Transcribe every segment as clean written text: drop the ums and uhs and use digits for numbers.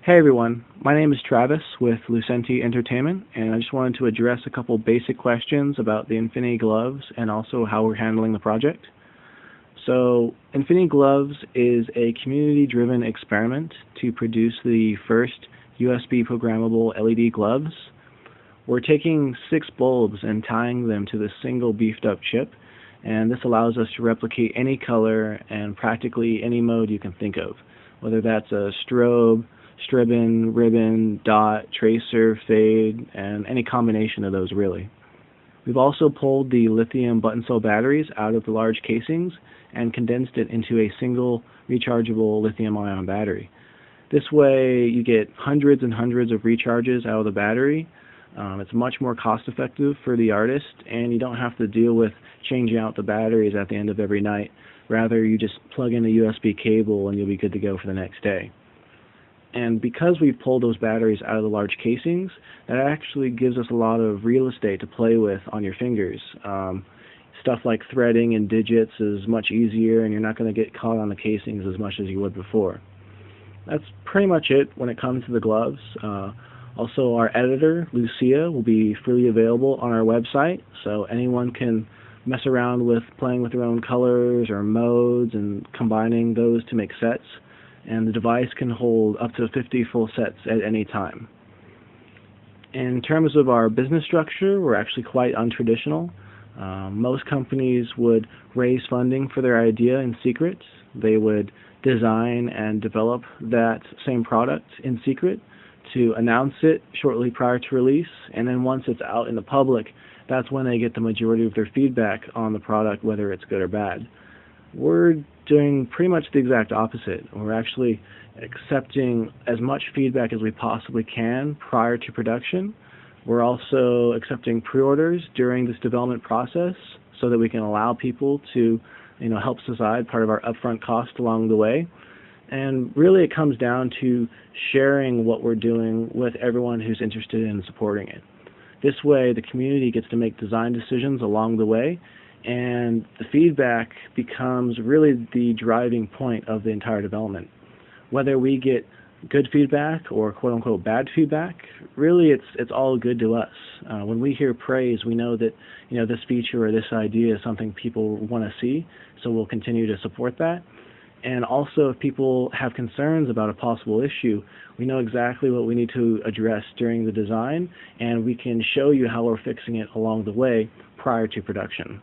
Hey everyone, my name is Travis with Lucenti Entertainment, and I just wanted to address a couple basic questions about the Infiny gloves and also how we're handling the project. So, Infiny Gloves is a community-driven experiment to produce the first USB programmable LED gloves. We're taking 6 bulbs and tying them to the single beefed-up chip, and this allows us to replicate any color and practically any mode you can think of, whether that's a strobe, stribbon, ribbon, dot, tracer, fade, and any combination of those really. We've also pulled the lithium button cell batteries out of the large casings and condensed it into a single rechargeable lithium-ion battery. This way you get hundreds and hundreds of recharges out of the battery. It's much more cost-effective for the artist, and you don't have to deal with changing out the batteries at the end of every night. Rather, you just plug in a USB cable and you'll be good to go for the next day. And because we've pulled those batteries out of the large casings, that actually gives us a lot of real estate to play with on your fingers. Stuff like threading and digits is much easier, and you're not going to get caught on the casings as much as you would before. That's pretty much it when it comes to the gloves. Also, our editor, Lucia, will be freely available on our website, so anyone can mess around with playing with their own colors or modes and combining those to make sets. And the device can hold up to 50 full sets at any time. In terms of our business structure, we're actually quite untraditional. Most companies would raise funding for their idea in secret. They would design and develop that same product in secret to announce it shortly prior to release, and then once it's out in the public, that's when they get the majority of their feedback on the product, whether it's good or bad. We're doing pretty much the exact opposite. We're actually accepting as much feedback as we possibly can prior to production. We're also accepting pre-orders during this development process so that we can allow people to help subside part of our upfront cost along the way. And really it comes down to sharing what we're doing with everyone who's interested in supporting it. This way the community gets to make design decisions along the way, and the feedback becomes really the driving point of the entire development. Whether we get good feedback or quote-unquote bad feedback, really it's all good to us. When we hear praise, we know that this feature or this idea is something people want to see, so we'll continue to support that. And also, if people have concerns about a possible issue, we know exactly what we need to address during the design, and we can show you how we're fixing it along the way prior to production.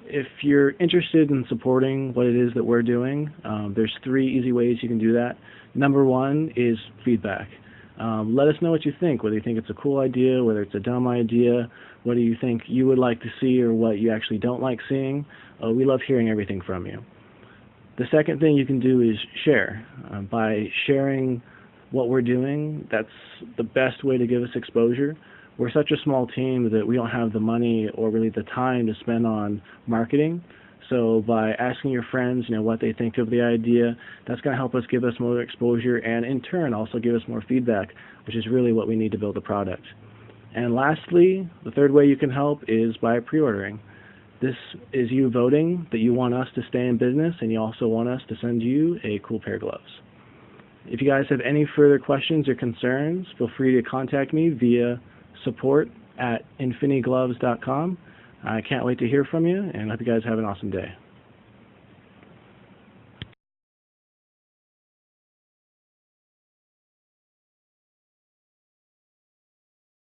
If you're interested in supporting what it is that we're doing, there's 3 easy ways you can do that. Number 1 is feedback. Let us know what you think, whether you think it's a cool idea, whether it's a dumb idea, whether you think you would like to see or what you actually don't like seeing. We love hearing everything from you. The second thing you can do is share. By sharing what we're doing, that's the best way to give us exposure. We're such a small team that we don't have the money or really the time to spend on marketing. So by asking your friends, what they think of the idea, that's going to help us give us more exposure and in turn also give us more feedback, which is really what we need to build a product. And lastly, the third way you can help is by pre-ordering. This is you voting that you want us to stay in business, and you also want us to send you a cool pair of gloves. If you guys have any further questions or concerns, feel free to contact me via support@infinigloves.com. I can't wait to hear from you, and I hope you guys have an awesome day.